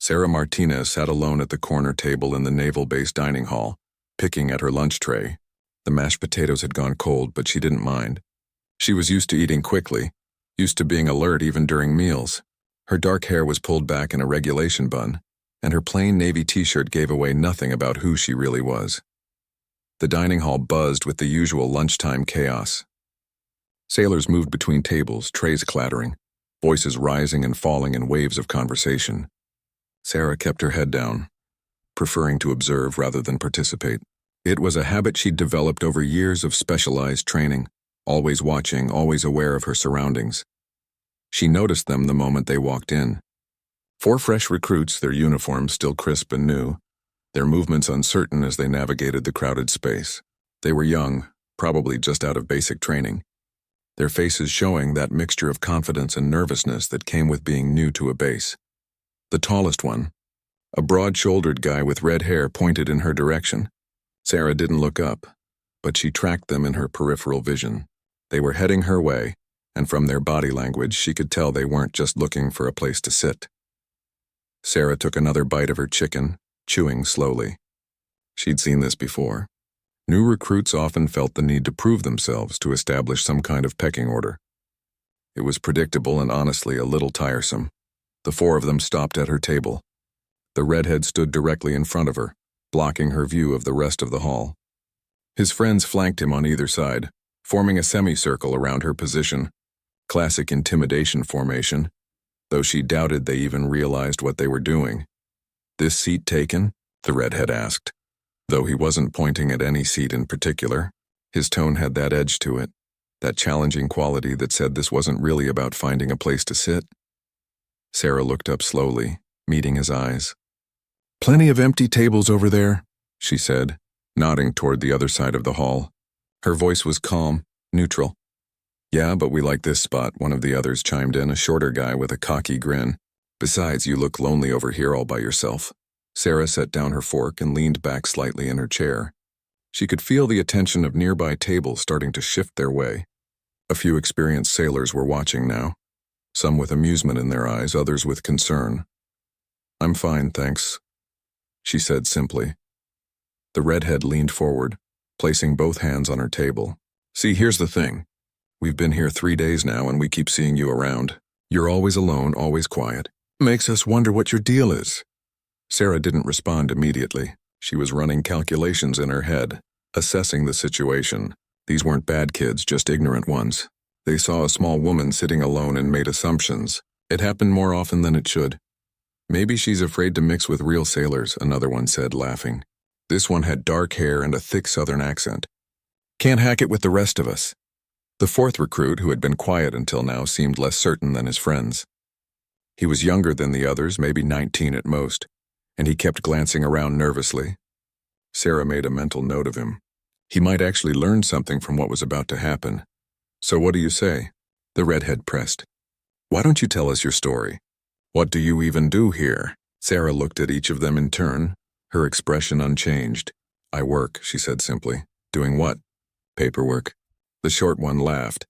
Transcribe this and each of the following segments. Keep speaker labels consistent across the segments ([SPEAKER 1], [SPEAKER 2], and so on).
[SPEAKER 1] Sarah Martinez sat alone at the corner table in the Naval Base dining hall, picking at her lunch tray. The mashed potatoes had gone cold, but she didn't mind. She was used to eating quickly, used to being alert even during meals. Her dark hair was pulled back in a regulation bun, and her plain navy t-shirt gave away nothing about who she really was. The dining hall buzzed with the usual lunchtime chaos. Sailors moved between tables, trays clattering, voices rising and falling in waves of conversation. Sarah kept her head down, preferring to observe rather than participate. It was a habit she'd developed over years of specialized training, always watching, always aware of her surroundings. She noticed them the moment they walked in. 4 fresh recruits, their uniforms still crisp and new, their movements uncertain as they navigated the crowded space. They were young, probably just out of basic training, their faces showing that mixture of confidence and nervousness that came with being new to a base. The tallest one, a broad-shouldered guy with red hair, pointed in her direction. Sarah didn't look up, but she tracked them in her peripheral vision. They were heading her way, and from their body language she could tell they weren't just looking for a place to sit. Sarah took another bite of her chicken, chewing slowly. She'd seen this before. New recruits often felt the need to prove themselves to establish some kind of pecking order. It was predictable and honestly a little tiresome. The 4 of them stopped at her table. The redhead stood directly in front of her, blocking her view of the rest of the hall. His friends flanked him on either side, forming a semicircle around her position. Classic intimidation formation, though she doubted they even realized what they were doing. "This seat taken?" the redhead asked. Though he wasn't pointing at any seat in particular, his tone had that edge to it, that challenging quality that said this wasn't really about finding a place to sit. Sarah looked up slowly, meeting his eyes. "Plenty of empty tables over there," she said, nodding toward the other side of the hall. Her voice was calm, neutral. "Yeah, but we like this spot," one of the others chimed in, a shorter guy with a cocky grin. "Besides, you look lonely over here all by yourself." Sarah set down her fork and leaned back slightly in her chair. She could feel the attention of nearby tables starting to shift their way. A few experienced sailors were watching now, some with amusement in their eyes, others with concern. "I'm fine, thanks," she said simply. The redhead leaned forward, placing both hands on her table. "See, here's the thing. We've been here 3 days now and we keep seeing you around. You're always alone, always quiet. Makes us wonder what your deal is." Sarah didn't respond immediately. She was running calculations in her head, assessing the situation. These weren't bad kids, just ignorant ones. They saw a small woman sitting alone and made assumptions. It happened more often than it should. "Maybe she's afraid to mix with real sailors," another one said, laughing. This one had dark hair and a thick southern accent. "Can't hack it with the rest of us." The 4th recruit, who had been quiet until now, seemed less certain than his friends. He was younger than the others, maybe 19 at most, and he kept glancing around nervously. Sarah made a mental note of him. He might actually learn something from what was about to happen. "So what do you say?" the redhead pressed. "Why don't you tell us your story? What do you even do here?" Sarah looked at each of them in turn, her expression unchanged. "I work," she said simply. "Doing what?" "Paperwork." The short one laughed.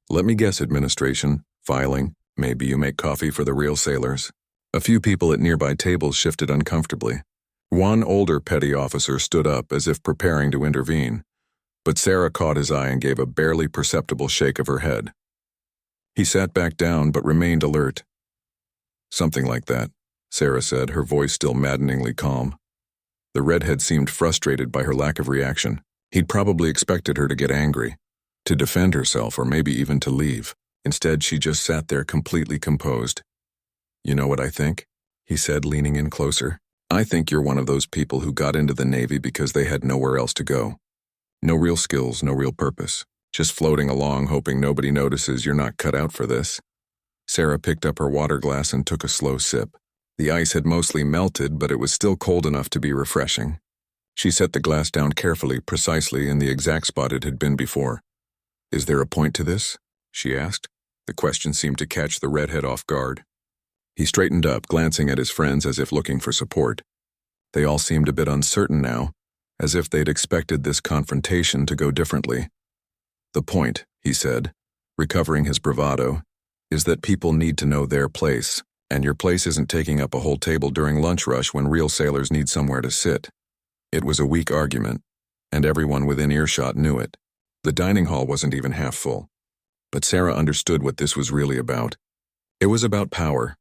[SPEAKER 1] "Let me guess, administration, filing, maybe you make coffee for the real sailors." A few people at nearby tables shifted uncomfortably. One older petty officer stood up as if preparing to intervene, but Sarah caught his eye and gave a barely perceptible shake of her head. He sat back down but remained alert. "Something like that," Sarah said, her voice still maddeningly calm. The redhead seemed frustrated by her lack of reaction. He'd probably expected her to get angry, to defend herself, or maybe even to leave. Instead, she just sat there completely composed. "You know what I think?" he said, leaning in closer. "I think you're one of those people who got into the Navy because they had nowhere else to go. No real skills, no real purpose. Just floating along, hoping nobody notices you're not cut out for this." Sarah picked up her water glass and took a slow sip. The ice had mostly melted, but it was still cold enough to be refreshing. She set the glass down carefully, precisely in the exact spot it had been before. "Is there a point to this?" she asked. The question seemed to catch the redhead off guard. He straightened up, glancing at his friends as if looking for support. They all seemed a bit uncertain now, as if they'd expected this confrontation to go differently. "The point," he said, recovering his bravado, "is that people need to know their place. And your place isn't taking up a whole table during lunch rush when real sailors need somewhere to sit. It was a weak argument, and everyone within earshot knew it. The dining hall wasn't even half full. But Sarah understood what this was really about. It was about power,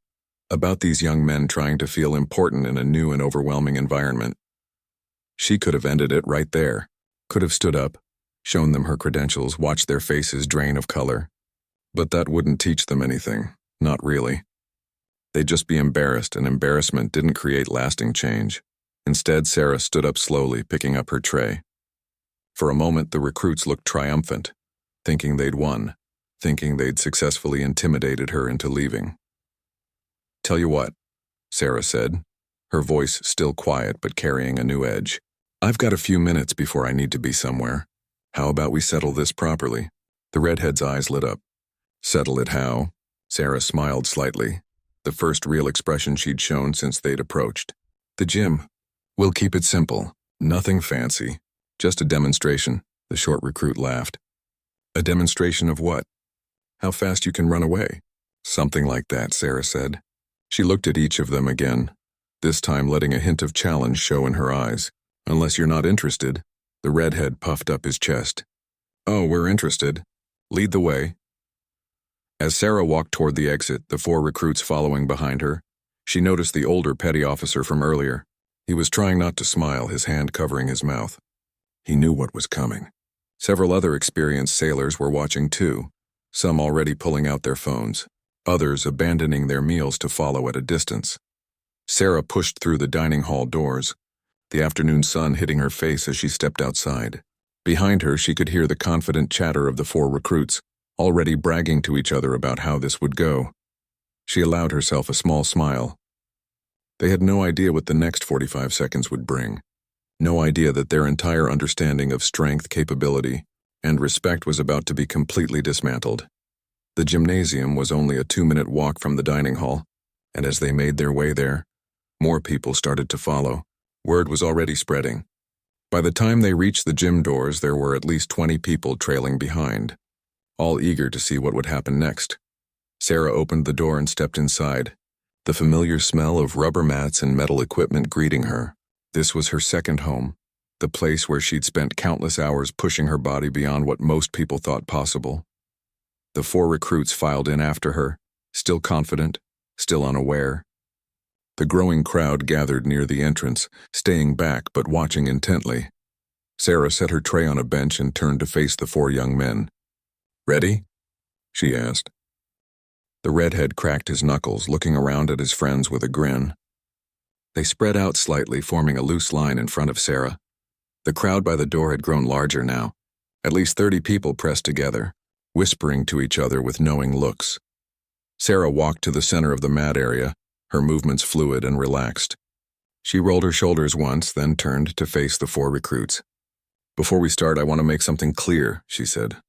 [SPEAKER 1] about these young men trying to feel important in a new and overwhelming environment. She could have ended it right there, could have stood up, shown them her credentials, watched their faces drain of color. But that wouldn't teach them anything, not really. They'd just be embarrassed, and embarrassment didn't create lasting change. Instead, Sarah stood up slowly, picking up her tray. For a moment, the recruits looked triumphant, thinking they'd won, thinking they'd successfully intimidated her into leaving. "Tell you what," Sarah said, her voice still quiet but carrying a new edge. "I've got a few minutes before I need to be somewhere. How about we settle this properly?" The redhead's eyes lit up. "Settle it how?" Sarah smiled slightly, the first real expression she'd shown since they'd approached. "The gym. We'll keep it simple. Nothing fancy. Just a demonstration," the short recruit laughed. "A demonstration of what? How fast you can run away?" "Something like that," Sarah said. She looked at each of them again, this time letting a hint of challenge show in her eyes. "Unless you're not interested." The redhead puffed up his chest. "Oh, we're interested. Lead the way." As Sarah walked toward the exit, the 4 recruits following behind her, she noticed the older petty officer from earlier. He was trying not to smile, his hand covering his mouth. He knew what was coming. Several other experienced sailors were watching too, some already pulling out their phones, others abandoning their meals to follow at a distance. Sarah pushed through the dining hall doors, the afternoon sun hitting her face as she stepped outside. Behind her, she could hear the confident chatter of the 4 recruits, already bragging to each other about how this would go. She allowed herself a small smile. They had no idea what the next 45 seconds would bring. No idea that their entire understanding of strength, capability, and respect was about to be completely dismantled. The gymnasium was only a 2-minute walk from the dining hall, and as they made their way there, more people started to follow. Word was already spreading. By the time they reached the gym doors, there were at least 20 people trailing behind, all eager to see what would happen next. Sarah opened the door and stepped inside, the familiar smell of rubber mats and metal equipment greeting her. This was her second home, the place where she'd spent countless hours pushing her body beyond what most people thought possible. The 4 recruits filed in after her, still confident, still unaware. The growing crowd gathered near the entrance, staying back but watching intently. Sarah set her tray on a bench and turned to face the 4 young men. "Ready?" she asked. The redhead cracked his knuckles, looking around at his friends with a grin. They spread out slightly, forming a loose line in front of Sarah. The crowd by the door had grown larger now, at least 30 people pressed together, whispering to each other with knowing looks. Sarah walked to the center of the mat area, her movements fluid and relaxed. She rolled her shoulders once, then turned to face the 4 recruits. "Before we start, I want to make something clear," she said.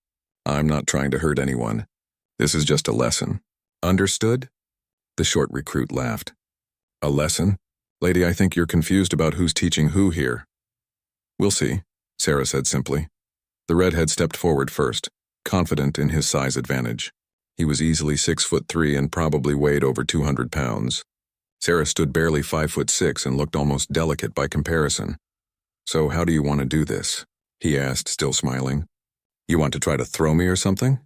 [SPEAKER 1] "I'm not trying to hurt anyone. This is just a lesson. Understood?" The short recruit laughed. "A lesson? Lady, I think you're confused about who's teaching who here." "We'll see," Sarah said simply. The redhead stepped forward first, confident in his size advantage. He was easily 6'3" and probably weighed over 200 pounds. Sarah stood barely 5'6" and looked almost delicate by comparison. "So how do you want to do this?" he asked, still smiling. "You want to try to throw me or something?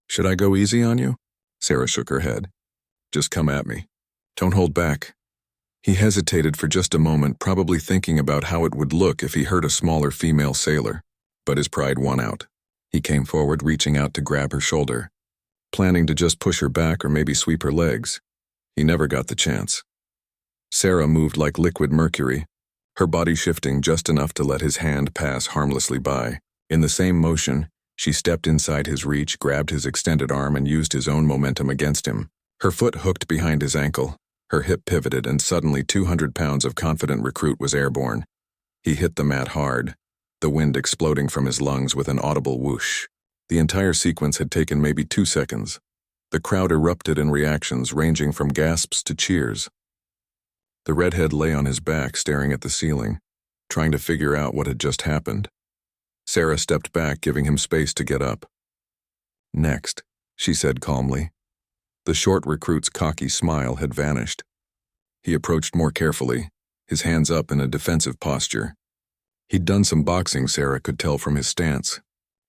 [SPEAKER 1] Should I go easy on you?" Sarah shook her head. "Just come at me. Don't hold back." He hesitated for just a moment, probably thinking about how it would look if he hurt a smaller female sailor, but his pride won out. He came forward, reaching out to grab her shoulder, planning to just push her back or maybe sweep her legs. He never got the chance. Sarah moved like liquid mercury, her body shifting just enough to let his hand pass harmlessly by. In the same motion, she stepped inside his reach, grabbed his extended arm, and used his own momentum against him. Her foot hooked behind his ankle, her hip pivoted, and suddenly 200 pounds of confident recruit was airborne. He hit the mat hard, the wind exploding from his lungs with an audible whoosh. The entire sequence had taken maybe 2 seconds. The crowd erupted in reactions ranging from gasps to cheers. The redhead lay on his back, staring at the ceiling, trying to figure out what had just happened. Sarah stepped back, giving him space to get up. "Next," she said calmly. The short recruit's cocky smile had vanished. He approached more carefully, his hands up in a defensive posture. He'd done some boxing, Sarah could tell from his stance.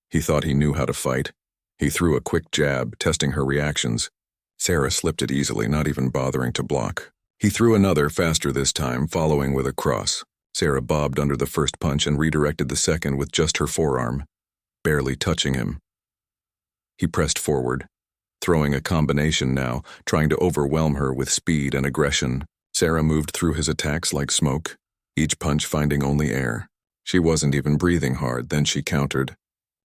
[SPEAKER 1] He thought he knew how to fight. He threw a quick jab, testing her reactions. Sarah slipped it easily, not even bothering to block. He threw another, faster this time, following with a cross. Sarah bobbed under the first punch and redirected the second with just her forearm, barely touching him. He pressed forward, throwing a combination now, trying to overwhelm her with speed and aggression. Sarah moved through his attacks like smoke, each punch finding only air. She wasn't even breathing hard, then she countered.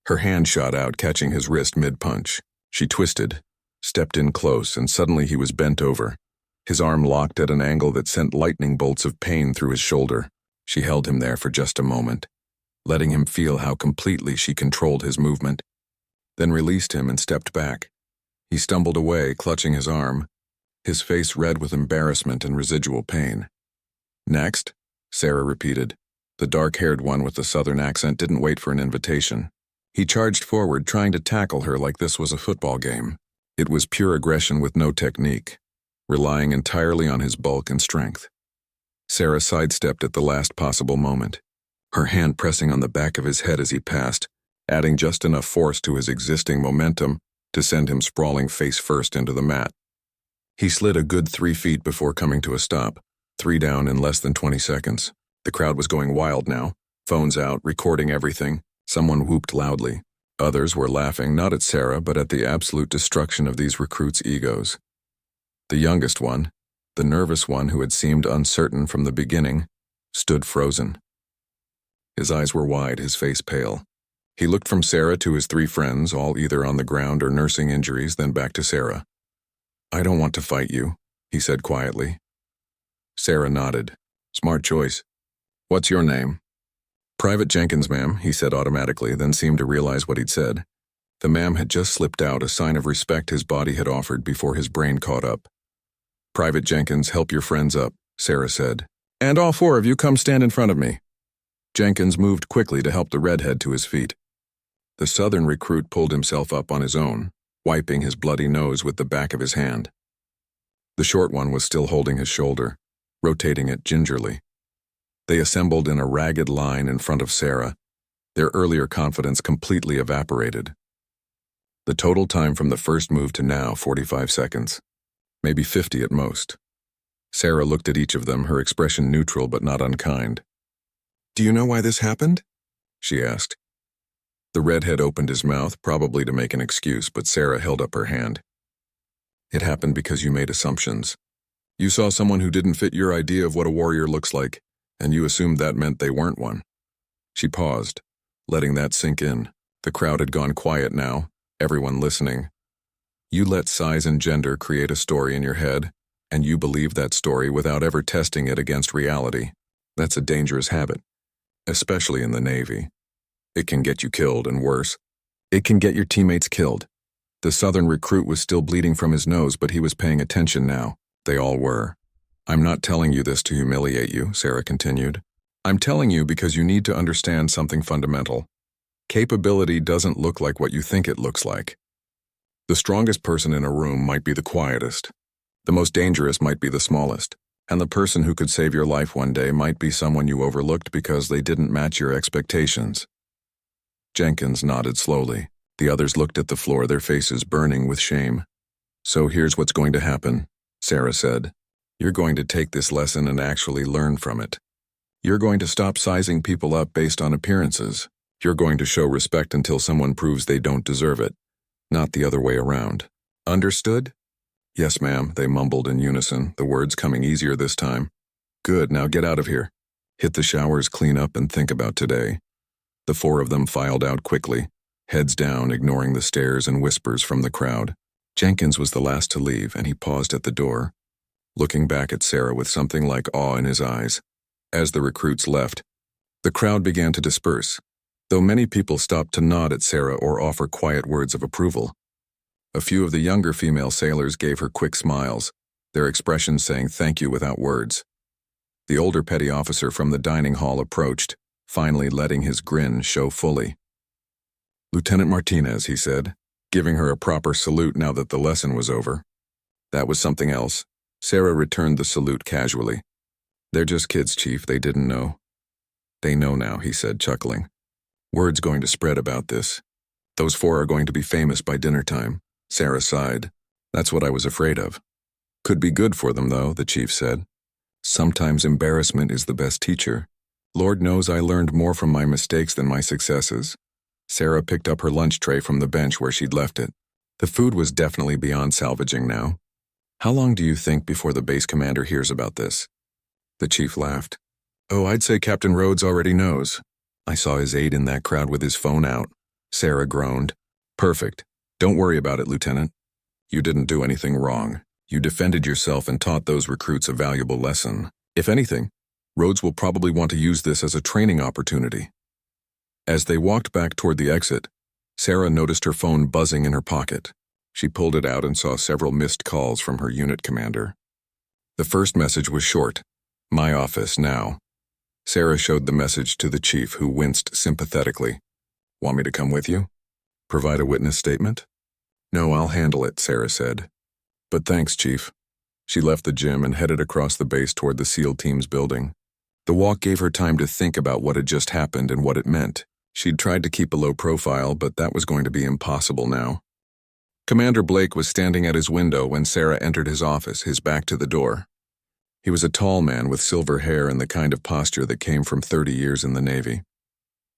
[SPEAKER 1] Her hand shot out, catching his wrist mid-punch. She twisted, stepped in close, and suddenly he was bent over. His arm locked at an angle that sent lightning bolts of pain through his shoulder. She held him there for just a moment, letting him feel how completely she controlled his movement, then released him and stepped back. He stumbled away, clutching his arm, his face red with embarrassment and residual pain. "Next," Sarah repeated. The dark-haired one with the southern accent didn't wait for an invitation. He charged forward, trying to tackle her like this was a football game. It was pure aggression with no technique, relying entirely on his bulk and strength. Sarah sidestepped at the last possible moment, her hand pressing on the back of his head as he passed, adding just enough force to his existing momentum to send him sprawling face first into the mat. He slid a good 3 feet before coming to a stop, 3 down in less than 20 seconds. The crowd was going wild now, phones out, recording everything. Someone whooped loudly. Others were laughing, not at Sarah, but at the absolute destruction of these recruits' egos. The youngest one, the nervous one who had seemed uncertain from the beginning, stood frozen. His eyes were wide, his face pale. He looked from Sarah to his 3 friends, all either on the ground or nursing injuries, then back to Sarah. "I don't want to fight you," he said quietly. Sarah nodded. "Smart choice. What's your name?" "Private Jenkins, ma'am," he said automatically, then seemed to realize what he'd said. The ma'am had just slipped out, a sign of respect his body had offered before his brain caught up. "Private Jenkins, help your friends up," Sarah said. "And all 4 of you come stand in front of me." Jenkins moved quickly to help the redhead to his feet. The southern recruit pulled himself up on his own, wiping his bloody nose with the back of his hand. The short one was still holding his shoulder, rotating it gingerly. They assembled in a ragged line in front of Sarah, their earlier confidence completely evaporated. The total time from the first move to now, 45 seconds. Maybe 50 at most. Sarah looked at each of them, her expression neutral but not unkind. "Do you know why this happened?" she asked. The redhead opened his mouth, probably to make an excuse, but Sarah held up her hand. "It happened because you made assumptions. You saw someone who didn't fit your idea of what a warrior looks like, and you assumed that meant they weren't one." She paused, letting that sink in. The crowd had gone quiet now, everyone listening. You let size and gender create a story in your head, and you believe that story without ever testing it against reality. That's a dangerous habit, especially in the Navy. It can get you killed, and worse, it can get your teammates killed. The southern recruit was still bleeding from his nose, but he was paying attention now. They all were. "I'm not telling you this to humiliate you," Sarah continued. "I'm telling you because you need to understand something fundamental. Capability doesn't look like what you think it looks like. The strongest person in a room might be the quietest. The most dangerous might be the smallest. And the person who could save your life one day might be someone you overlooked because they didn't match your expectations." Jenkins nodded slowly. The others looked at the floor, their faces burning with shame. "So here's what's going to happen," Sarah said. "You're going to take this lesson and actually learn from it. You're going to stop sizing people up based on appearances. You're going to show respect until someone proves they don't deserve it, not the other way around. Understood?" "Yes, ma'am," they mumbled in unison, the words coming easier this time. "Good, now get out of here. Hit the showers, clean up, and think about today." The 4 of them filed out quickly, heads down, ignoring the stares and whispers from the crowd. Jenkins was the last to leave, and he paused at the door, looking back at Sarah with something like awe in his eyes. As the recruits left, the crowd began to disperse, though many people stopped to nod at Sarah or offer quiet words of approval. A few of the younger female sailors gave her quick smiles, their expressions saying thank you without words. The older petty officer from the dining hall approached, finally letting his grin show fully. "Lieutenant Martinez," he said, giving her a proper salute now that the lesson was over. That was something else. Sarah returned the salute casually. They're just kids, Chief. They didn't know. They know now, he said, chuckling. Word's going to spread about this. Those 4 are going to be famous by dinner time. Sarah sighed. That's what I was afraid of. Could be good for them, though, the chief said. Sometimes embarrassment is the best teacher. Lord knows I learned more from my mistakes than my successes. Sarah picked up her lunch tray from the bench where she'd left it. The food was definitely beyond salvaging now. How long do you think before the base commander hears about this? The chief laughed. Oh, I'd say Captain Rhodes already knows. I saw his aide in that crowd with his phone out. Sarah groaned. Perfect. Don't worry about it, Lieutenant. You didn't do anything wrong. You defended yourself and taught those recruits a valuable lesson. If anything, Rhodes will probably want to use this as a training opportunity. As they walked back toward the exit, Sarah noticed her phone buzzing in her pocket. She pulled it out and saw several missed calls from her unit commander. The first message was short. My office, now. Sarah showed the message to the chief, who winced sympathetically. Want me to come with you? Provide a witness statement? No, I'll handle it, Sarah said. But thanks, Chief. She left the gym and headed across the base toward the SEAL team's building. The walk gave her time to think about what had just happened and what it meant. She'd tried to keep a low profile, but that was going to be impossible now. Commander Blake was standing at his window when Sarah entered his office, his back to the door. He was a tall man with silver hair and the kind of posture that came from 30 years in the Navy.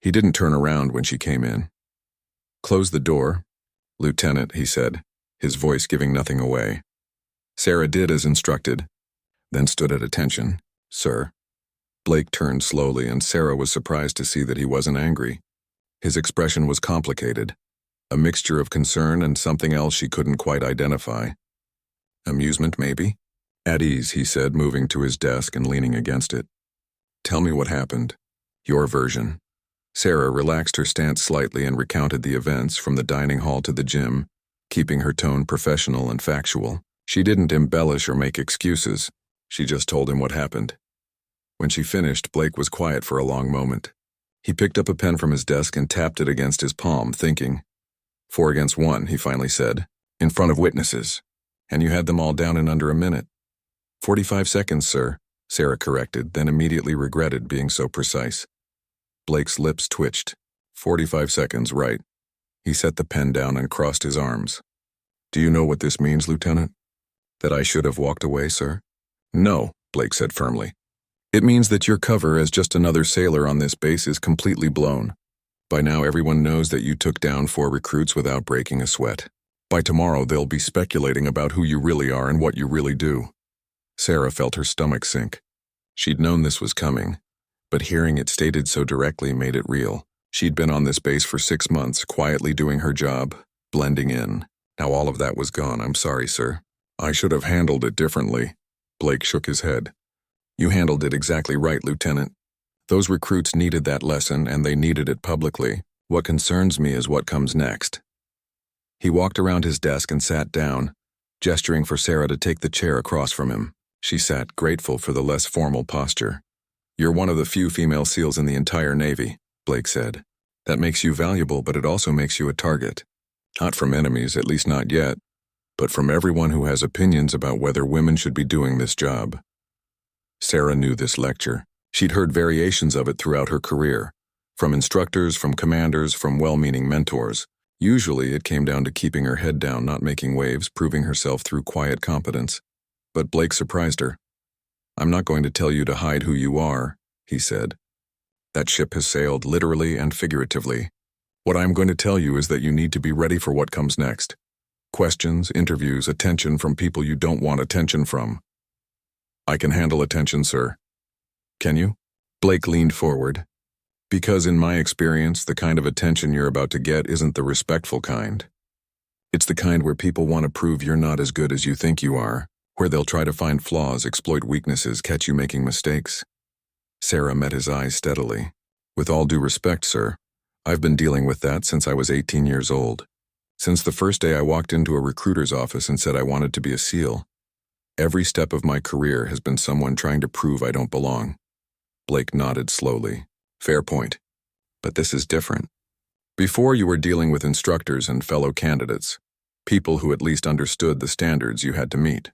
[SPEAKER 1] He didn't turn around when she came in. Close the door, Lieutenant, he said, his voice giving nothing away. Sarah did as instructed, then stood at attention. Sir. Blake turned slowly, and Sarah was surprised to see that he wasn't angry. His expression was complicated, a mixture of concern and something else she couldn't quite identify. Amusement, maybe? At ease, he said, moving to his desk and leaning against it. Tell me what happened. Your version. Sarah relaxed her stance slightly and recounted the events from the dining hall to the gym, keeping her tone professional and factual. She didn't embellish or make excuses. She just told him what happened. When she finished, Blake was quiet for a long moment. He picked up a pen from his desk and tapped it against his palm, thinking. 4 against 1, he finally said, in front of witnesses. And you had them all down in under a minute. 45 seconds, sir, Sarah corrected, then immediately regretted being so precise. Blake's lips twitched. 45 seconds, right. He set the pen down and crossed his arms. Do you know what this means, Lieutenant? That I should have walked away, sir? No, Blake said firmly. It means that your cover as just another sailor on this base is completely blown. By now everyone knows that you took down 4 recruits without breaking a sweat. By tomorrow they'll be speculating about who you really are and what you really do. Sarah felt her stomach sink. She'd known this was coming, but hearing it stated so directly made it real. She'd been on this base for 6 months, quietly doing her job, blending in. Now all of that was gone. I'm sorry, sir. I should have handled it differently. Blake shook his head. You handled it exactly right, Lieutenant. Those recruits needed that lesson, and they needed it publicly. What concerns me is what comes next. He walked around his desk and sat down, gesturing for Sarah to take the chair across from him. She sat, grateful for the less formal posture. You're one of the few female SEALs in the entire Navy, Blake said. That makes you valuable, but it also makes you a target. Not from enemies, at least not yet, but from everyone who has opinions about whether women should be doing this job. Sarah knew this lecture. She'd heard variations of it throughout her career, from instructors, from commanders, from well-meaning mentors. Usually it came down to keeping her head down, not making waves, proving herself through quiet competence. But Blake surprised her. I'm not going to tell you to hide who you are, he said. That ship has sailed, literally and figuratively. What I'm going to tell you is that you need to be ready for what comes next. Questions, interviews, attention from people you don't want attention from. I can handle attention, sir. Can you? Blake leaned forward. Because in my experience, the kind of attention you're about to get isn't the respectful kind. It's the kind where people want to prove you're not as good as you think you are, where they'll try to find flaws, exploit weaknesses, catch you making mistakes. Sarah met his eyes steadily. With all due respect, sir, I've been dealing with that since I was 18 years old. Since the first day I walked into a recruiter's office and said I wanted to be a SEAL. Every step of my career has been someone trying to prove I don't belong. Blake nodded slowly. Fair point. But this is different. Before you were dealing with instructors and fellow candidates. People who at least understood the standards you had to meet.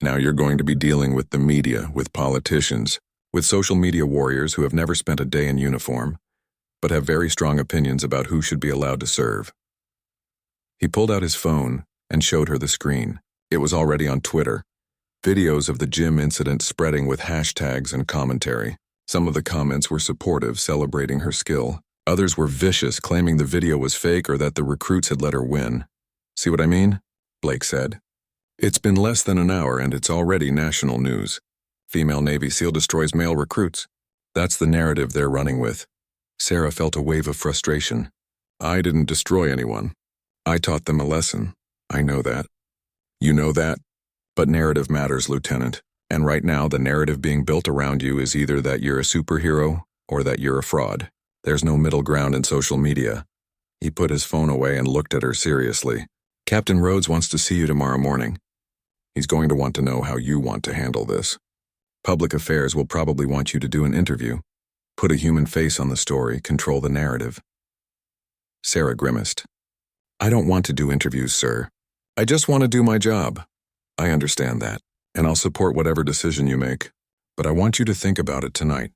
[SPEAKER 1] Now you're going to be dealing with the media, with politicians, with social media warriors who have never spent a day in uniform, but have very strong opinions about who should be allowed to serve. He pulled out his phone and showed her the screen. It was already on Twitter. Videos of the gym incident spreading with hashtags and commentary. Some of the comments were supportive, celebrating her skill. Others were vicious, claiming the video was fake or that the recruits had let her win. See what I mean? Blake said. It's been less than an hour and it's already national news. Female Navy SEAL destroys male recruits. That's the narrative they're running with. Sarah felt a wave of frustration. I didn't destroy anyone. I taught them a lesson. I know that. You know that? But narrative matters, Lieutenant. And right now, the narrative being built around you is either that you're a superhero or that you're a fraud. There's no middle ground in social media. He put his phone away and looked at her seriously. Captain Rhodes wants to see you tomorrow morning. He's going to want to know how you want to handle this. Public affairs will probably want you to do an interview. Put a human face on the story, control the narrative. Sarah grimaced. I don't want to do interviews, sir. I just want to do my job. I understand that, and I'll support whatever decision you make. But I want you to think about it tonight.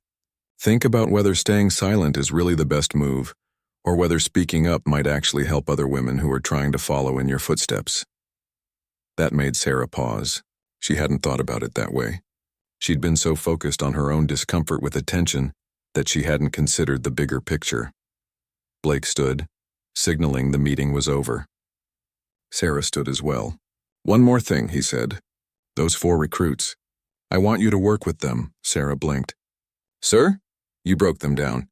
[SPEAKER 1] Think about whether staying silent is really the best move, or whether speaking up might actually help other women who are trying to follow in your footsteps. That made Sarah pause. She hadn't thought about it that way. She'd been so focused on her own discomfort with attention that she hadn't considered the bigger picture. Blake stood, signaling the meeting was over. Sarah stood as well. One more thing, he said. Those 4 recruits. I want you to work with them, Sarah blinked. Sir? You broke them down.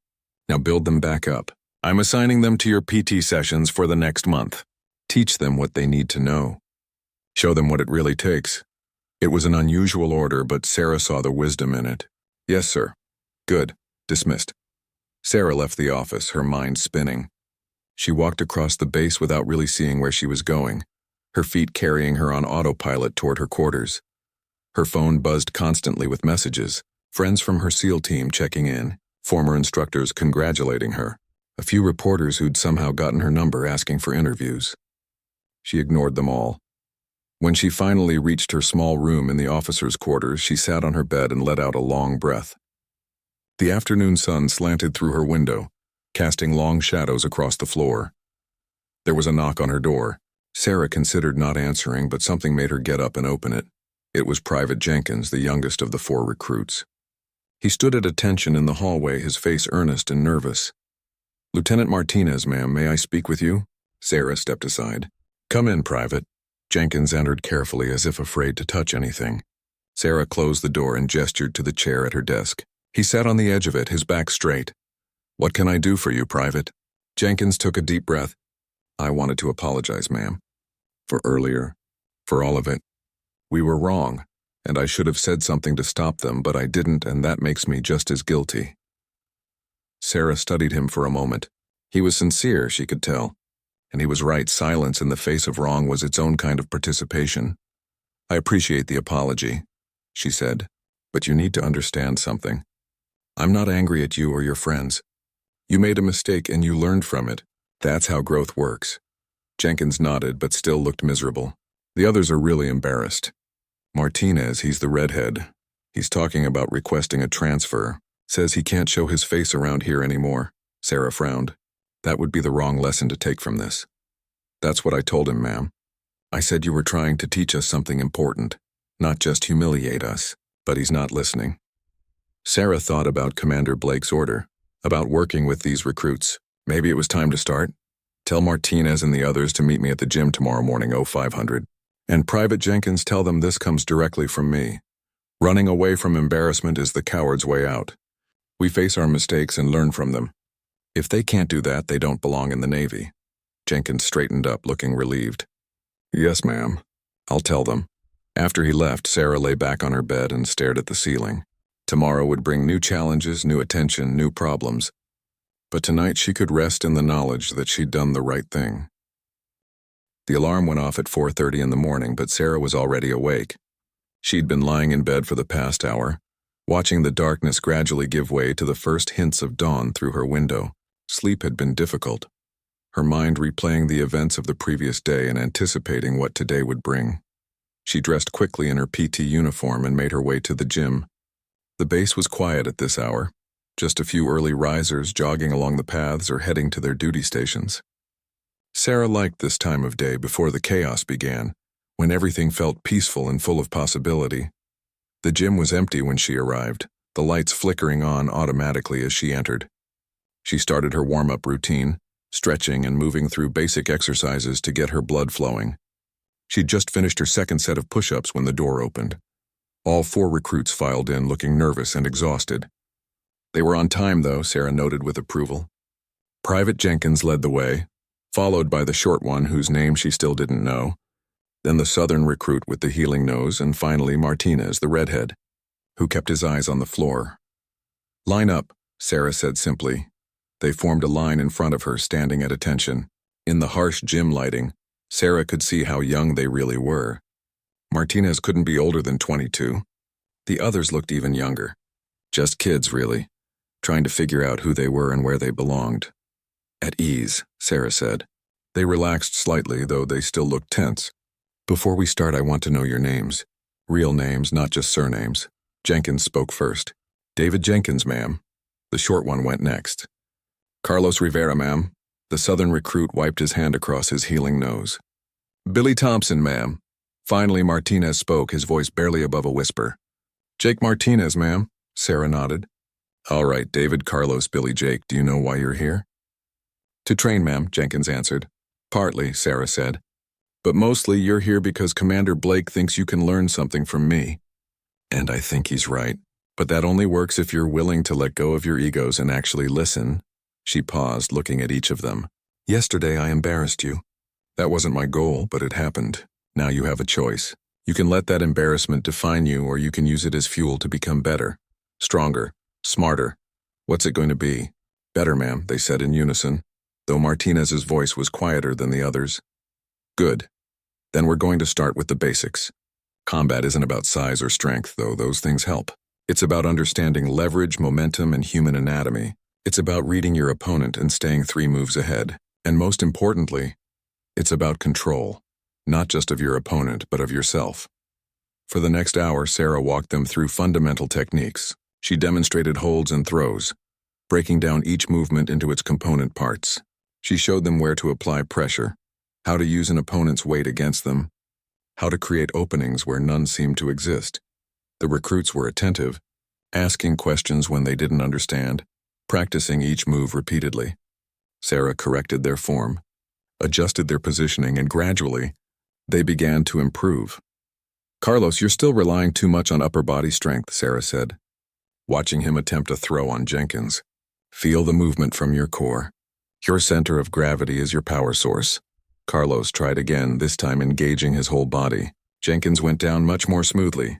[SPEAKER 1] Now build them back up. I'm assigning them to your PT sessions for the next month. Teach them what they need to know. Show them what it really takes. It was an unusual order, but Sarah saw the wisdom in it. Yes, sir. Good. Dismissed. Sarah left the office, her mind spinning. She walked across the base without really seeing where she was going, her feet carrying her on autopilot toward her quarters. Her phone buzzed constantly with messages, friends from her SEAL team checking in, former instructors congratulating her, a few reporters who'd somehow gotten her number asking for interviews. She ignored them all. When she finally reached her small room in the officers' quarters, she sat on her bed and let out a long breath. The afternoon sun slanted through her window, casting long shadows across the floor. There was a knock on her door. Sarah considered not answering, but something made her get up and open it. It was Private Jenkins, the youngest of the 4 recruits. He stood at attention in the hallway, his face earnest and nervous. Lieutenant Martinez, ma'am, may I speak with you? Sarah stepped aside. Come in, Private. Jenkins entered carefully, as if afraid to touch anything. Sarah closed the door and gestured to the chair at her desk. He sat on the edge of it, his back straight. What can I do for you, Private? Jenkins took a deep breath. I wanted to apologize, ma'am. For earlier. For all of it. We were wrong, and I should have said something to stop them, but I didn't, and that makes me just as guilty. Sarah studied him for a moment. He was sincere, she could tell. And he was right, silence in the face of wrong was its own kind of participation. I appreciate the apology, she said, but you need to understand something. I'm not angry at you or your friends. You made a mistake and you learned from it. That's how growth works. Jenkins nodded, but still looked miserable. The others are really embarrassed. Martinez, he's the redhead. He's talking about requesting a transfer. Says he can't show his face around here anymore. Sarah frowned. That would be the wrong lesson to take from this. That's what I told him, ma'am. I said you were trying to teach us something important, not just humiliate us, but he's not listening. Sarah thought about Commander Blake's order, about working with these recruits. Maybe it was time to start. Tell Martinez and the others to meet me at the gym tomorrow morning, 0500. And Private Jenkins, tell them this comes directly from me. Running away from embarrassment is the coward's way out. We face our mistakes and learn from them. If they can't do that, they don't belong in the Navy. Jenkins straightened up, looking relieved. Yes, ma'am. I'll tell them. After he left, Sarah lay back on her bed and stared at the ceiling. Tomorrow would bring new challenges, new attention, new problems. But tonight she could rest in the knowledge that she'd done the right thing. The alarm went off at 4:30 in the morning, but Sarah was already awake. She'd been lying in bed for the past hour, watching the darkness gradually give way to the first hints of dawn through her window. Sleep had been difficult. her mind replaying the events of the previous day and anticipating what today would bring. She dressed quickly in her PT uniform and made her way to the gym. The base was quiet at this hour, just a few early risers jogging along the paths or heading to their duty stations. Sarah liked this time of day before the chaos began, when everything felt peaceful and full of possibility. The gym was empty when she arrived, the lights flickering on automatically as she entered. She started her warm-up routine, stretching and moving through basic exercises to get her blood flowing. She'd just finished her second set of push-ups when the door opened. All 4 recruits filed in looking nervous and exhausted. They were on time, though, Sarah noted with approval. Private Jenkins led the way, followed by the short one whose name she still didn't know, then the southern recruit with the healing nose, and finally Martinez, the redhead, who kept his eyes on the floor. "Line up," Sarah said simply. They formed a line in front of her, standing at attention. In the harsh gym lighting, Sarah could see how young they really were. Martinez couldn't be older than 22. The others looked even younger. Just kids, really, trying to figure out who they were and where they belonged. "At ease," Sarah said. They relaxed slightly, though they still looked tense. "Before we start, I want to know your names. Real names, not just surnames." Jenkins spoke first. "David Jenkins, ma'am." The short one went next. "Carlos Rivera, ma'am." The southern recruit wiped his hand across his healing nose. "Billy Thompson, ma'am." Finally, Martinez spoke, his voice barely above a whisper. "Jake Martinez, ma'am." Sarah nodded. "All right, David, Carlos, Billy, Jake, do you know why you're here?" "To train, ma'am," Jenkins answered. "Partly," Sarah said. "But mostly you're here because Commander Blake thinks you can learn something from me. And I think he's right. But that only works if you're willing to let go of your egos and actually listen." She paused, looking at each of them. "Yesterday I embarrassed you. That wasn't my goal, but it happened. Now you have a choice. You can let that embarrassment define you, or you can use it as fuel to become better, stronger, smarter. What's it going to be?" "Better, ma'am," they said in unison, though Martinez's voice was quieter than the others. "Good. Then we're going to start with the basics. Combat isn't about size or strength, though those things help. It's about understanding leverage, momentum, and human anatomy. It's about reading your opponent and staying 3 moves ahead. And most importantly, it's about control, not just of your opponent, but of yourself." For the next hour, Sarah walked them through fundamental techniques. She demonstrated holds and throws, breaking down each movement into its component parts. She showed them where to apply pressure, how to use an opponent's weight against them, how to create openings where none seemed to exist. The recruits were attentive, asking questions when they didn't understand, practicing each move repeatedly. Sarah corrected their form, adjusted their positioning, and gradually, they began to improve. "Carlos, you're still relying too much on upper body strength," Sarah said, watching him attempt a throw on Jenkins. "Feel the movement from your core. Your center of gravity is your power source." Carlos tried again, this time engaging his whole body. Jenkins went down much more smoothly.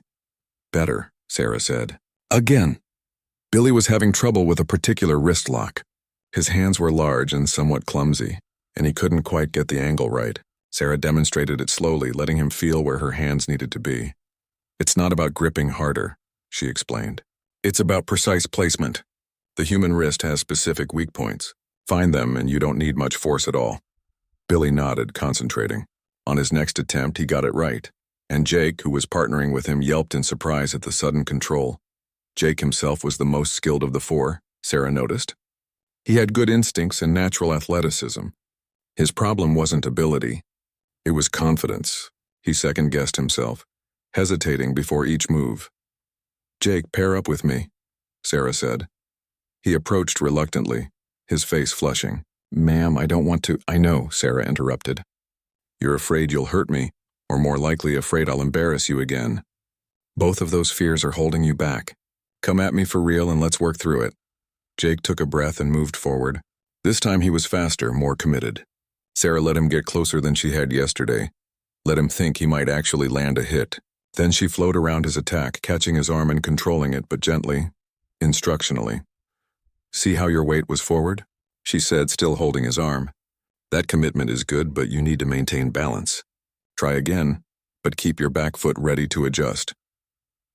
[SPEAKER 1] "Better," Sarah said. Again. Billy was having trouble with a particular wrist lock. His hands were large and somewhat clumsy, and he couldn't quite get the angle right. Sarah demonstrated it slowly, letting him feel where her hands needed to be. "It's not about gripping harder," she explained. "It's about precise placement. The human wrist has specific weak points. Find them and you don't need much force at all." Billy nodded, concentrating. On his next attempt, he got it right, and Jake, who was partnering with him, yelped in surprise at the sudden control. Jake himself was the most skilled of the 4, Sarah noticed. He had good instincts and natural athleticism. His problem wasn't ability. It was confidence. He second-guessed himself, hesitating before each move. "Jake, pair up with me," Sarah said. He approached reluctantly, his face flushing. "Ma'am, I don't want to—" "I know," Sarah interrupted. "You're afraid you'll hurt me, or more likely afraid I'll embarrass you again. Both of those fears are holding you back. Come at me for real and let's work through it." Jake took a breath and moved forward. This time he was faster, more committed. Sarah let him get closer than she had yesterday, let him think he might actually land a hit. Then she flowed around his attack, catching his arm and controlling it, but gently, instructionally. "See how your weight was forward?" she said, still holding his arm. "That commitment is good, but you need to maintain balance. Try again, but keep your back foot ready to adjust."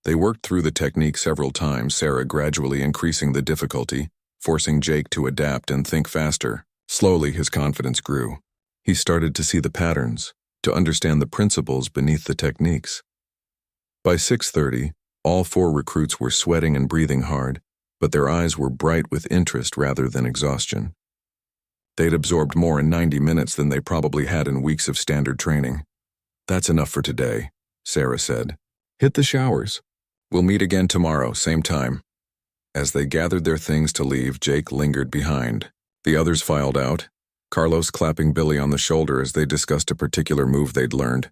[SPEAKER 1] They worked through the technique several times, Sarah gradually increasing the difficulty, forcing Jake to adapt and think faster, Slowly, his confidence grew. He started to see the patterns, to understand the principles beneath the techniques. By 6:30, all 4 recruits were sweating and breathing hard, but their eyes were bright with interest rather than exhaustion. They'd absorbed more in 90 minutes than they probably had in weeks of standard training. "That's enough for today," Sarah said. "Hit the showers. We'll meet again tomorrow, same time." As they gathered their things to leave, Jake lingered behind. The others filed out, Carlos clapping Billy on the shoulder as they discussed a particular move they'd learned.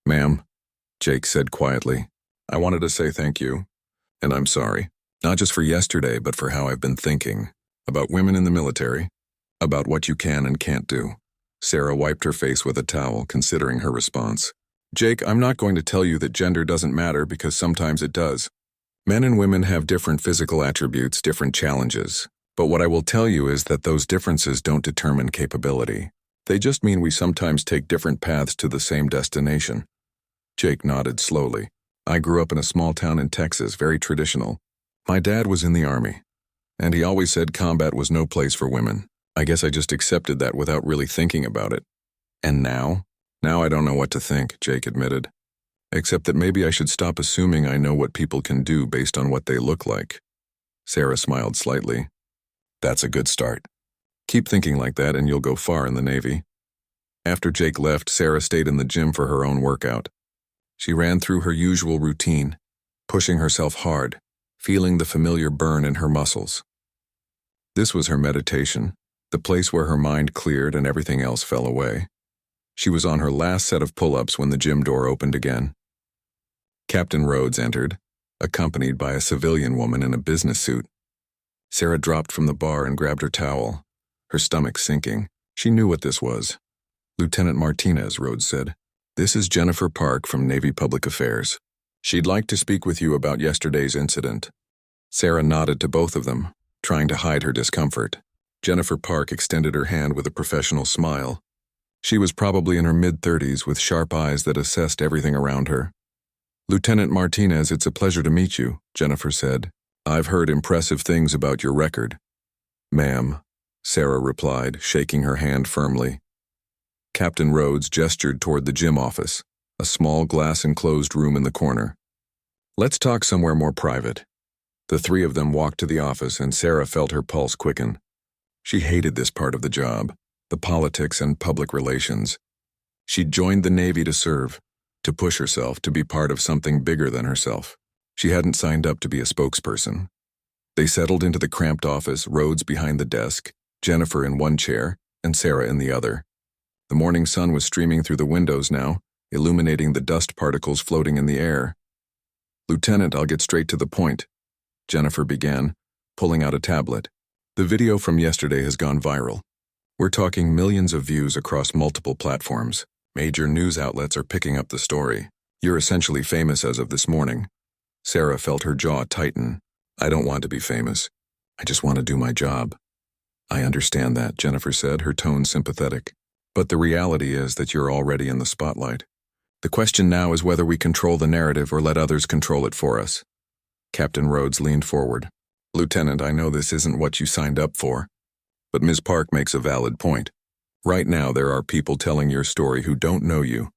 [SPEAKER 1] "Ma'am," Jake said quietly, "I wanted to say thank you, and I'm sorry, not just for yesterday, but for how I've been thinking, about women in the military, about what you can and can't do." Sarah wiped her face with a towel, considering her response. "Jake, I'm not going to tell you that gender doesn't matter because sometimes it does. Men and women have different physical attributes, different challenges. But what I will tell you is that those differences don't determine capability. They just mean we sometimes take different paths to the same destination." Jake nodded slowly. "I grew up in a small town in Texas, very traditional. My dad was in the Army, and he always said combat was no place for women. I guess I just accepted that without really thinking about it. And now? Now I don't know what to think," Jake admitted. "Except that maybe I should stop assuming I know what people can do based on what they look like." Sarah smiled slightly. "That's a good start. Keep thinking like that and you'll go far in the Navy." After Jake left, Sarah stayed in the gym for her own workout. She ran through her usual routine, pushing herself hard, feeling the familiar burn in her muscles. This was her meditation, the place where her mind cleared and everything else fell away. She was on her last set of pull-ups when the gym door opened again. Captain Rhodes entered, accompanied by a civilian woman in a business suit. Sarah dropped from the bar and grabbed her towel, her stomach sinking. She knew what this was. "Lieutenant Martinez," Rhodes said. "This is Jennifer Park from Navy Public Affairs. She'd like to speak with you about yesterday's incident." Sarah nodded to both of them, trying to hide her discomfort. Jennifer Park extended her hand with a professional smile. She was probably in her mid-30s with sharp eyes that assessed everything around her. "Lieutenant Martinez, it's a pleasure to meet you," Jennifer said. "I've heard impressive things about your record." "Ma'am," Sarah replied, shaking her hand firmly. Captain Rhodes gestured toward the gym office, a small glass-enclosed room in the corner. "Let's talk somewhere more private." The 3 of them walked to the office and Sarah felt her pulse quicken. She hated this part of the job, the politics and public relations. She'd joined the Navy to serve, to push herself, to be part of something bigger than herself. She hadn't signed up to be a spokesperson. They settled into the cramped office, Rhodes behind the desk, Jennifer in one chair, and Sarah in the other. The morning sun was streaming through the windows now, illuminating the dust particles floating in the air. "Lieutenant, I'll get straight to the point," Jennifer began, pulling out a tablet. "The video from yesterday has gone viral. We're talking millions of views across multiple platforms. Major news outlets are picking up the story. You're essentially famous as of this morning." Sarah felt her jaw tighten. "I don't want to be famous. I just want to do my job." "I understand that," Jennifer said, her tone sympathetic. "But the reality is that you're already in the spotlight. The question now is whether we control the narrative or let others control it for us." Captain Rhodes leaned forward. "Lieutenant, I know this isn't what you signed up for, but Ms. Park makes a valid point. Right now there are people telling your story who don't know you,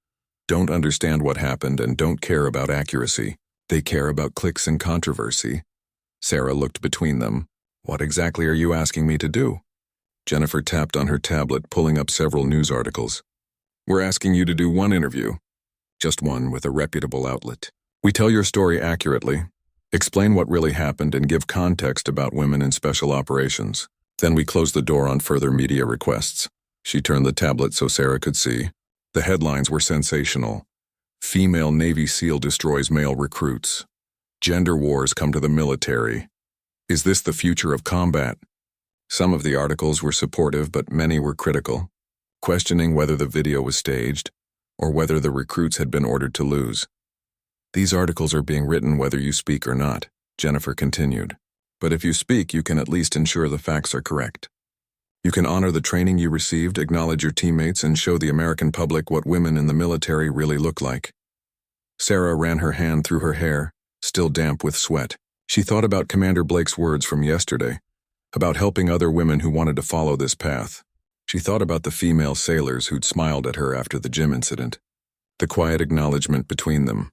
[SPEAKER 1] don't understand what happened, and don't care about accuracy. They care about clicks and controversy." Sarah looked between them. "What exactly are you asking me to do?" Jennifer tapped on her tablet, pulling up several news articles. "We're asking you to do one interview. Just one, with a reputable outlet. We tell your story accurately, explain what really happened, and give context about women in special operations. Then we close the door on further media requests." She turned the tablet so Sarah could see. The headlines were sensational. "Female Navy SEAL destroys male recruits. Gender wars come to the military. Is this the future of combat?" Some of the articles were supportive, but many were critical, questioning whether the video was staged or whether the recruits had been ordered to lose. "These articles are being written whether you speak or not," Jennifer continued. "But if you speak, you can at least ensure the facts are correct. You can honor the training you received, acknowledge your teammates, and show the American public what women in the military really look like." Sarah ran her hand through her hair, still damp with sweat. She thought about Commander Blake's words from yesterday, about helping other women who wanted to follow this path. She thought about the female sailors who'd smiled at her after the gym incident. The quiet acknowledgement between them.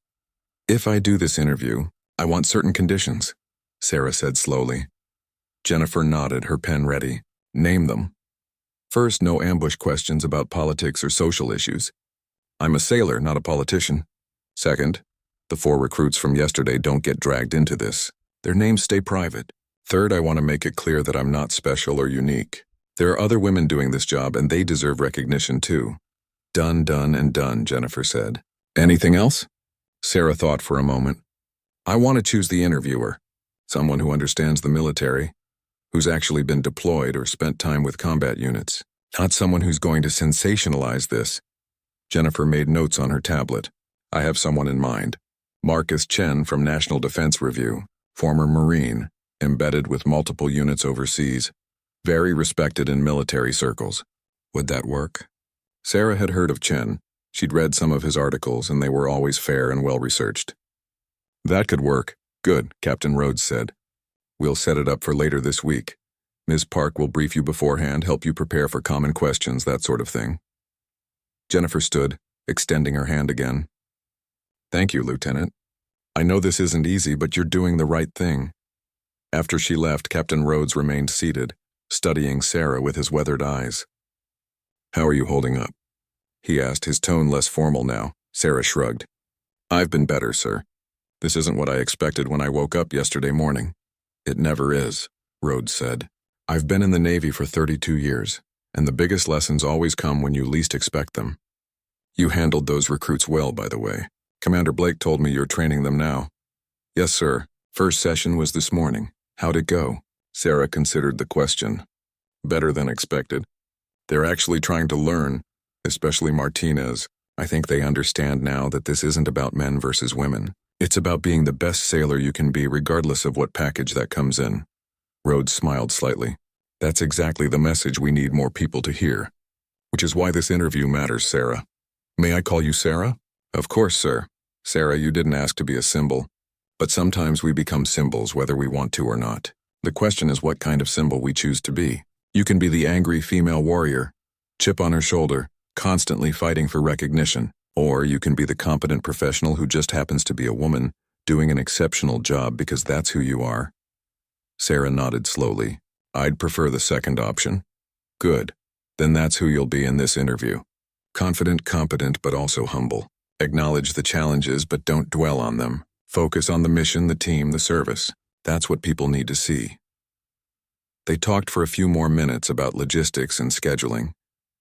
[SPEAKER 1] "If I do this interview, I want certain conditions," Sarah said slowly. Jennifer nodded, her pen ready. "Name them." "First, no ambush questions about politics or social issues. I'm a sailor, not a politician. Second, the 4 recruits from yesterday don't get dragged into this. Their names stay private. Third, I want to make it clear that I'm not special or unique. There are other women doing this job, and they deserve recognition too." "Done, done, and done," Jennifer said. "Anything else?" Sarah thought for a moment. "I want to choose the interviewer. Someone who understands the military, who's actually been deployed or spent time with combat units. Not someone who's going to sensationalize this." Jennifer made notes on her tablet. "I have someone in mind. Marcus Chen from National Defense Review, former Marine, embedded with multiple units overseas. Very respected in military circles." Would that work? Sarah had heard of Chen. She'd read some of his articles, and they were always fair and well-researched. "That could work." "Good," Captain Rhodes said. "We'll set it up for later this week. Ms. Park will brief you beforehand, help you prepare for common questions, that sort of thing." Jennifer stood, extending her hand again. "Thank you, Lieutenant. I know this isn't easy, but you're doing the right thing." After she left, Captain Rhodes remained seated, studying Sarah with his weathered eyes. "How are you holding up?" he asked, his tone less formal now. Sarah shrugged. "I've been better, sir. This isn't what I expected when I woke up yesterday morning." "It never is," Rhodes said. "I've been in the Navy for 32 years, and the biggest lessons always come when you least expect them. You handled those recruits well, by the way. Commander Blake told me you're training them now." "Yes, sir. First session was this morning. How'd it go?" Sarah considered the question. "Better than expected. They're actually trying to learn, especially Martinez. I think they understand now that this isn't about men versus women. It's about being the best sailor you can be regardless of what package that comes in." Rhodes smiled slightly. "That's exactly the message we need more people to hear. Which is why this interview matters, Sarah." "May I call you Sarah?" "Of course, sir. Sarah, you didn't ask to be a symbol. But sometimes we become symbols whether we want to or not. The question is what kind of symbol we choose to be. You can be the angry female warrior, chip on her shoulder, constantly fighting for recognition. Or you can be the competent professional who just happens to be a woman, doing an exceptional job because that's who you are." Sarah nodded slowly. "I'd prefer the second option." "Good. Then that's who you'll be in this interview. Confident, competent, but also humble. Acknowledge the challenges, but don't dwell on them. Focus on the mission, the team, the service. That's what people need to see." They talked for a few more minutes about logistics and scheduling.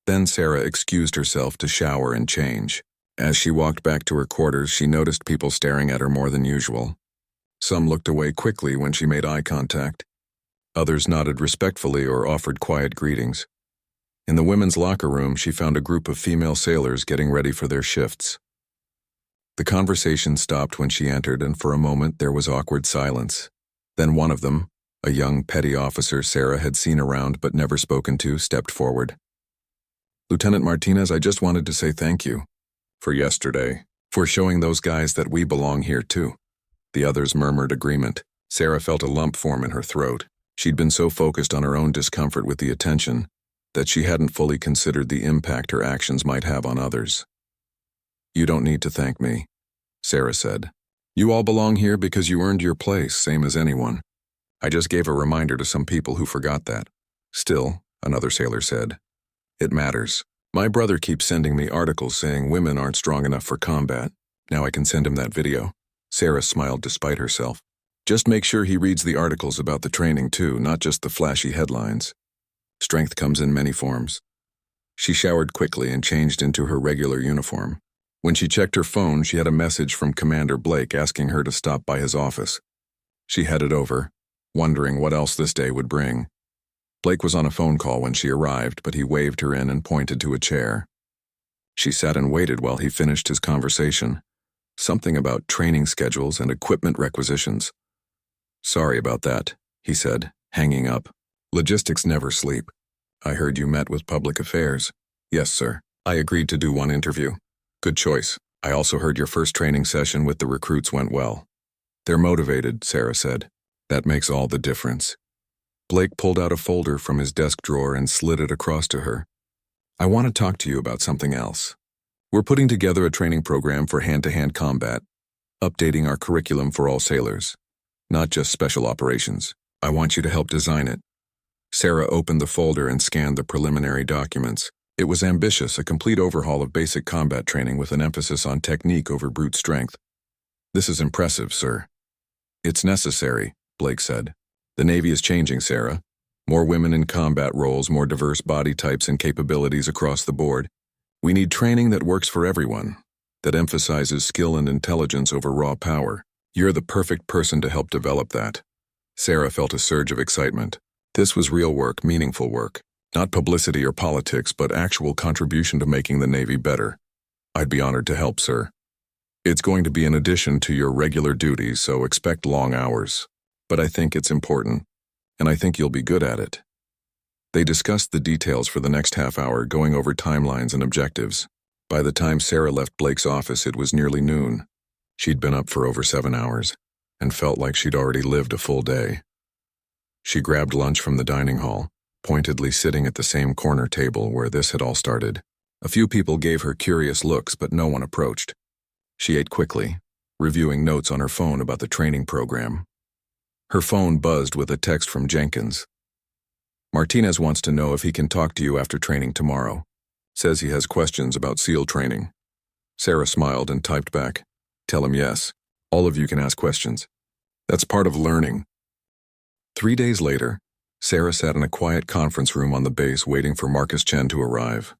[SPEAKER 1] Then Sarah excused herself to shower and change. As she walked back to her quarters, she noticed people staring at her more than usual. Some looked away quickly when she made eye contact. Others nodded respectfully or offered quiet greetings. In the women's locker room, she found a group of female sailors getting ready for their shifts. The conversation stopped when she entered, and for a moment there was awkward silence. Then one of them, a young petty officer Sarah had seen around but never spoken to, stepped forward. "Lieutenant Martinez, I just wanted to say thank you. For yesterday. For showing those guys that we belong here too." The others murmured agreement. Sarah felt a lump form in her throat. She'd been so focused on her own discomfort with the attention that she hadn't fully considered the impact her actions might have on others. "You don't need to thank me," Sarah said. "You all belong here because you earned your place, same as anyone. I just gave a reminder to some people who forgot that." "Still," another sailor said, "it matters. My brother keeps sending me articles saying women aren't strong enough for combat. Now I can send him that video." Sarah smiled despite herself. "Just make sure he reads the articles about the training too, not just the flashy headlines. Strength comes in many forms." She showered quickly and changed into her regular uniform. When she checked her phone, she had a message from Commander Blake asking her to stop by his office. She headed over, wondering what else this day would bring. Blake was on a phone call when she arrived, but he waved her in and pointed to a chair. She sat and waited while he finished his conversation. Something about training schedules and equipment requisitions. "Sorry about that," he said, hanging up. "Logistics never sleep. I heard you met with public affairs." "Yes, sir. I agreed to do one interview." "Good choice. I also heard your first training session with the recruits went well." "They're motivated," Sarah said. "That makes all the difference." Blake pulled out a folder from his desk drawer and slid it across to her. I want to talk to you about something else. We're putting together a training program for hand-to-hand combat, updating our curriculum for all sailors, not just special operations. I want you to help design it. Sarah opened the folder and scanned the preliminary documents. It was ambitious, a complete overhaul of basic combat training with an emphasis on technique over brute strength. This is impressive, sir. It's necessary, Blake said. The Navy is changing, Sarah. More women in combat roles, more diverse body types and capabilities across the board. We need training that works for everyone, that emphasizes skill and intelligence over raw power. You're the perfect person to help develop that. Sarah felt a surge of excitement. This was real work, meaningful work. Not publicity or politics, but actual contribution to making the Navy better. I'd be honored to help, sir. It's going to be in addition to your regular duties, so expect long hours. But I think it's important, and I think you'll be good at it. They discussed the details for the next half hour, going over timelines and objectives. By the time Sarah left Blake's office, it was nearly noon. She'd been up for over 7 hours, and felt like she'd already lived a full day. She grabbed lunch from the dining hall, pointedly sitting at the same corner table where this had all started. A few people gave her curious looks, but no one approached. She ate quickly, reviewing notes on her phone about the training program. Her phone buzzed with a text from Jenkins. Martinez wants to know if he can talk to you after training tomorrow. Says he has questions about SEAL training. Sarah smiled and typed back, "Tell him yes. All of you can ask questions. That's part of learning." 3 days later, Sarah sat in a quiet conference room on the base waiting for Marcus Chen to arrive.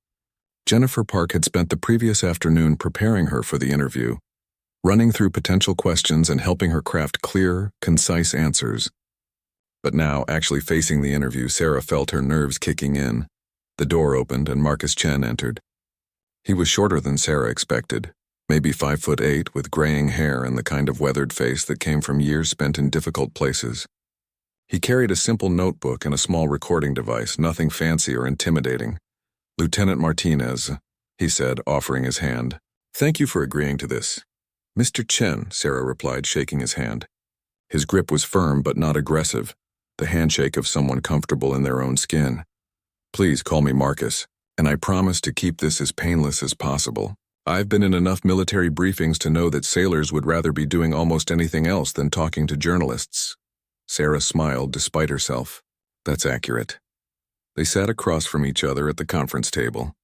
[SPEAKER 1] Jennifer Park had spent the previous afternoon preparing her for the interview, running through potential questions and helping her craft clear, concise answers. But now, actually facing the interview, Sarah felt her nerves kicking in. The door opened and Marcus Chen entered. He was shorter than Sarah expected, maybe 5'8", with graying hair and the kind of weathered face that came from years spent in difficult places. He carried a simple notebook and a small recording device, nothing fancy or intimidating. "Lieutenant Martinez," he said, offering his hand. "Thank you for agreeing to this." "Mr. Chen," Sarah replied, shaking his hand. His grip was firm but not aggressive, the handshake of someone comfortable in their own skin. "Please call me Marcus, and I promise to keep this as painless as possible. I've been in enough military briefings to know that sailors would rather be doing almost anything else than talking to journalists." Sarah smiled despite herself. "That's accurate." They sat across from each other at the conference table.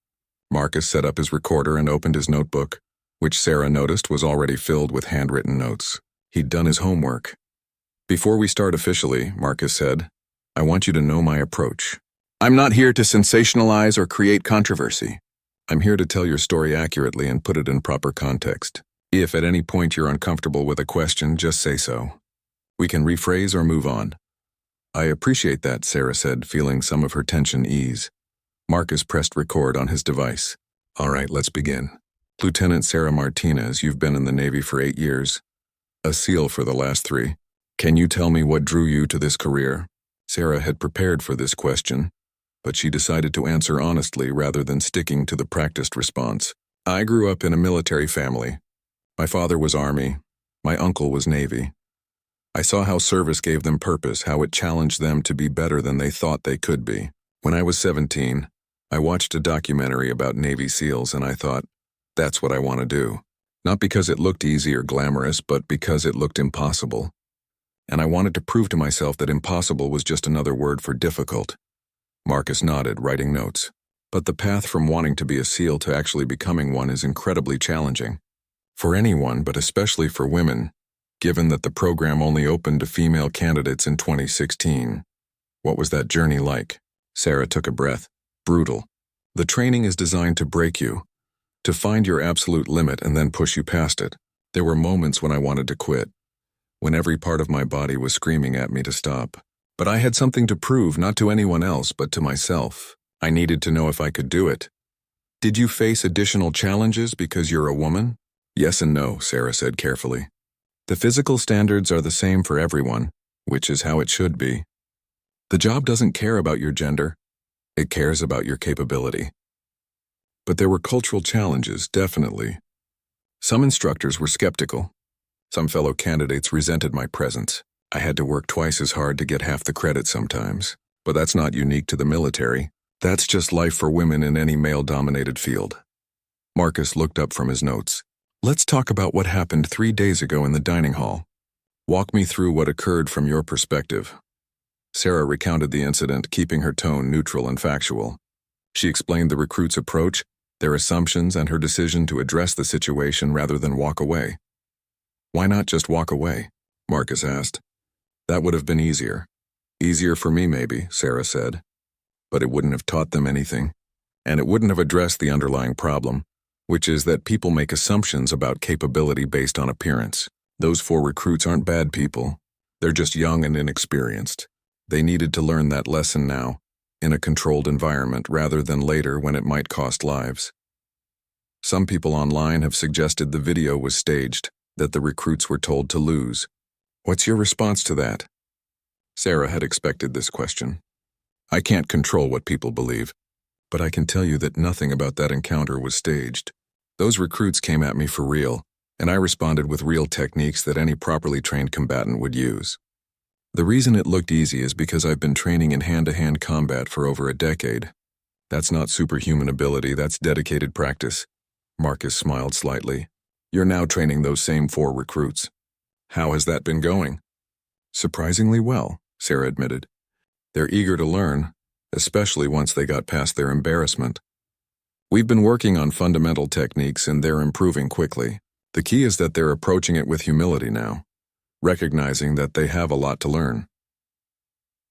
[SPEAKER 1] Marcus set up his recorder and opened his notebook, which Sarah noticed was already filled with handwritten notes. He'd done his homework. "Before we start officially," Marcus said, "I want you to know my approach. I'm not here to sensationalize or create controversy. I'm here to tell your story accurately and put it in proper context. If at any point you're uncomfortable with a question, just say so. We can rephrase or move on." "I appreciate that," Sarah said, feeling some of her tension ease. Marcus pressed record on his device. "All right, let's begin. Lieutenant Sarah Martinez, you've been in the Navy for 8 years. A SEAL for the last 3. Can you tell me what drew you to this career?" Sarah had prepared for this question, but she decided to answer honestly rather than sticking to the practiced response. "I grew up in a military family. My father was Army. My uncle was Navy. I saw how service gave them purpose, how it challenged them to be better than they thought they could be. When I was 17, I watched a documentary about Navy SEALs and I thought, that's what I want to do. Not because it looked easy or glamorous, but because it looked impossible. And I wanted to prove to myself that impossible was just another word for difficult." Marcus nodded, writing notes. "But the path from wanting to be a SEAL to actually becoming one is incredibly challenging. For anyone, but especially for women, given that the program only opened to female candidates in 2016. What was that journey like?" Sarah took a breath. "Brutal. The training is designed to break you, to find your absolute limit and then push you past it. There were moments when I wanted to quit, when every part of my body was screaming at me to stop. But I had something to prove, not to anyone else, but to myself. I needed to know if I could do it." "Did you face additional challenges because you're a woman?" "Yes and no," Sarah said carefully. "The physical standards are the same for everyone, which is how it should be. The job doesn't care about your gender. It cares about your capability. But there were cultural challenges, definitely. Some instructors were skeptical. Some fellow candidates resented my presence. I had to work twice as hard to get half the credit sometimes. But that's not unique to the military. That's just life for women in any male-dominated field. Marcus looked up from his notes. Let's talk about what happened 3 days ago in the dining hall. Walk me through what occurred from your perspective. Sarah recounted the incident, keeping her tone neutral and factual. She explained the recruits' approach, their assumptions, and her decision to address the situation rather than walk away. Why not just walk away? Marcus asked. That would have been easier. Easier for me, maybe, Sarah said. But it wouldn't have taught them anything. And it wouldn't have addressed the underlying problem, which is that people make assumptions about capability based on appearance. Those 4 recruits aren't bad people. They're just young and inexperienced. They needed to learn that lesson now, in a controlled environment rather than later when it might cost lives. Some people online have suggested the video was staged, that the recruits were told to lose. What's your response to that? Sarah had expected this question. I can't control what people believe, but I can tell you that nothing about that encounter was staged. Those recruits came at me for real, and I responded with real techniques that any properly trained combatant would use. The reason it looked easy is because I've been training in hand-to-hand combat for over a decade. That's not superhuman ability, that's dedicated practice. Marcus smiled slightly. You're now training those same 4 recruits. How has that been going? Surprisingly well, Sarah admitted. They're eager to learn, especially once they got past their embarrassment. We've been working on fundamental techniques and they're improving quickly. The key is that they're approaching it with humility now, recognizing that they have a lot to learn.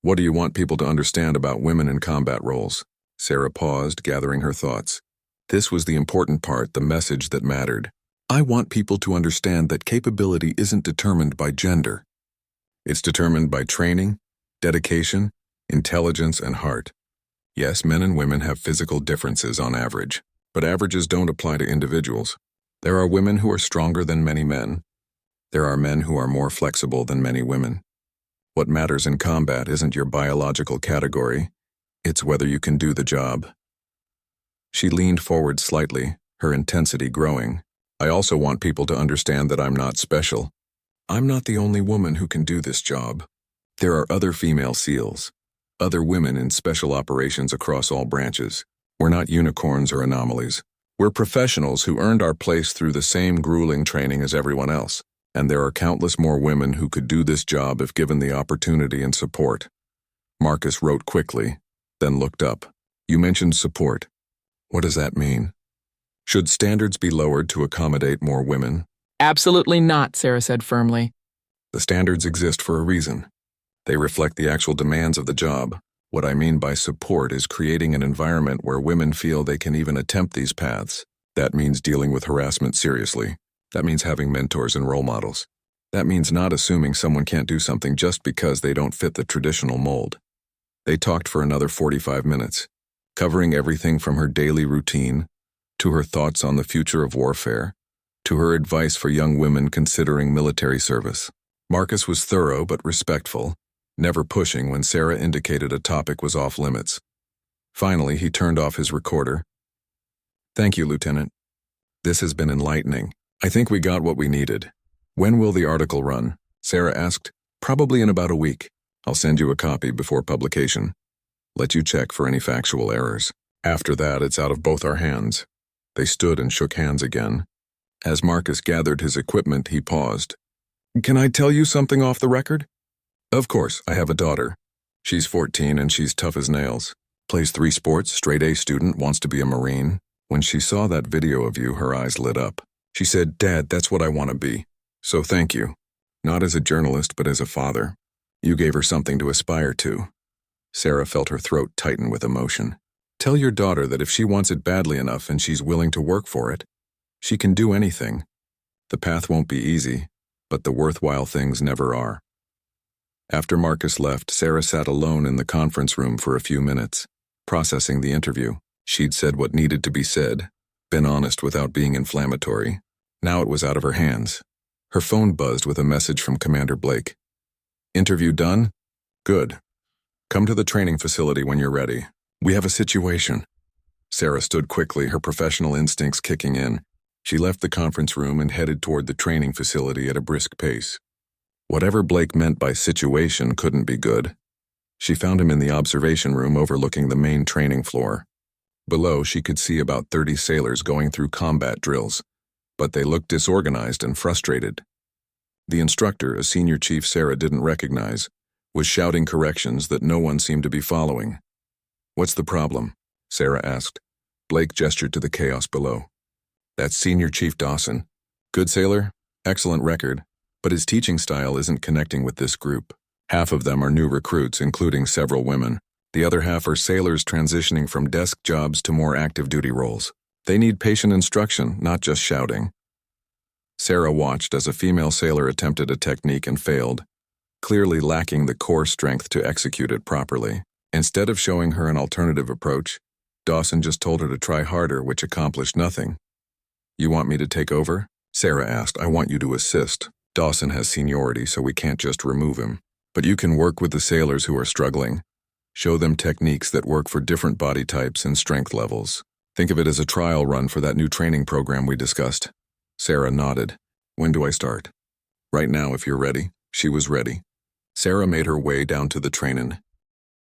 [SPEAKER 1] What do you want people to understand about women in combat roles? Sarah paused, gathering her thoughts. This was the important part, the message that mattered. I want people to understand that capability isn't determined by gender. It's determined by training, dedication, intelligence, and heart. Yes, men and women have physical differences on average, but averages don't apply to individuals. There are women who are stronger than many men. There are men who are more flexible than many women. What matters in combat isn't your biological category, it's whether you can do the job. She leaned forward slightly, her intensity growing. I also want people to understand that I'm not special. I'm not the only woman who can do this job. There are other female SEALs, other women in special operations across all branches. We're not unicorns or anomalies. We're professionals who earned our place through the same grueling training as everyone else. And there are countless more women who could do this job if given the opportunity and support. Marcus wrote quickly, then looked up. You mentioned support. What does that mean? Should standards be lowered to accommodate more women?
[SPEAKER 2] Absolutely not, Sarah said firmly.
[SPEAKER 1] The standards exist for a reason. They reflect the actual demands of the job. What I mean by support is creating an environment where women feel they can even attempt these paths. That means dealing with harassment seriously. That means having mentors and role models. That means not assuming someone can't do something just because they don't fit the traditional mold. They talked for another 45 minutes, covering everything from her daily routine, to her thoughts on the future of warfare, to her advice for young women considering military service. Marcus was thorough but respectful, never pushing when Sarah indicated a topic was off limits. Finally, he turned off his recorder. Thank you, Lieutenant. This has been enlightening. I think we got what we needed. When will the article run? Sarah asked. Probably in about a week. I'll send you a copy before publication. Let you check for any factual errors. After that, it's out of both our hands. They stood and shook hands again. As Marcus gathered his equipment, he paused. Can I tell you something off the record? Of course, I have a daughter. She's 14 and she's tough as nails. Plays 3 sports, straight A student, wants to be a Marine. When she saw that video of you, her eyes lit up. She said, Dad, that's what I want to be. So thank you. Not as a journalist, but as a father. You gave her something to aspire to. Sarah felt her throat tighten with emotion. Tell your daughter that if she wants it badly enough and she's willing to work for it, she can do anything. The path won't be easy, but the worthwhile things never are. After Marcus left, Sarah sat alone in the conference room for a few minutes, processing the interview. She'd said what needed to be said, been honest without being inflammatory. Now it was out of her hands. Her phone buzzed with a message from Commander Blake. Interview done? Good. Come to the training facility when you're ready. We have a situation. Sarah stood quickly, her professional instincts kicking in. She left the conference room and headed toward the training facility at a brisk pace. Whatever Blake meant by situation couldn't be good. She found him in the observation room overlooking the main training floor. Below, she could see about 30 sailors going through combat drills, but they looked disorganized and frustrated. The instructor, a senior chief Sarah didn't recognize, was shouting corrections that no one seemed to be following. "What's the problem?" Sarah asked. Blake gestured to the chaos below. "That's Senior Chief Dawson. Good sailor, excellent record, but his teaching style isn't connecting with this group. Half of them are new recruits, including several women. The other half are sailors transitioning from desk jobs to more active duty roles. They need patient instruction, not just shouting." Sarah watched as a female sailor attempted a technique and failed, clearly lacking the core strength to execute it properly. Instead of showing her an alternative approach, Dawson just told her to try harder, which accomplished nothing. "You want me to take over?" Sarah asked. "I want you to assist. Dawson has seniority, so we can't just remove him. But you can work with the sailors who are struggling. Show them techniques that work for different body types and strength levels. Think of it as a trial run for that new training program we discussed." Sarah nodded. "When do I start?" "Right now, if you're ready." She was ready. Sarah made her way down to the trainin'.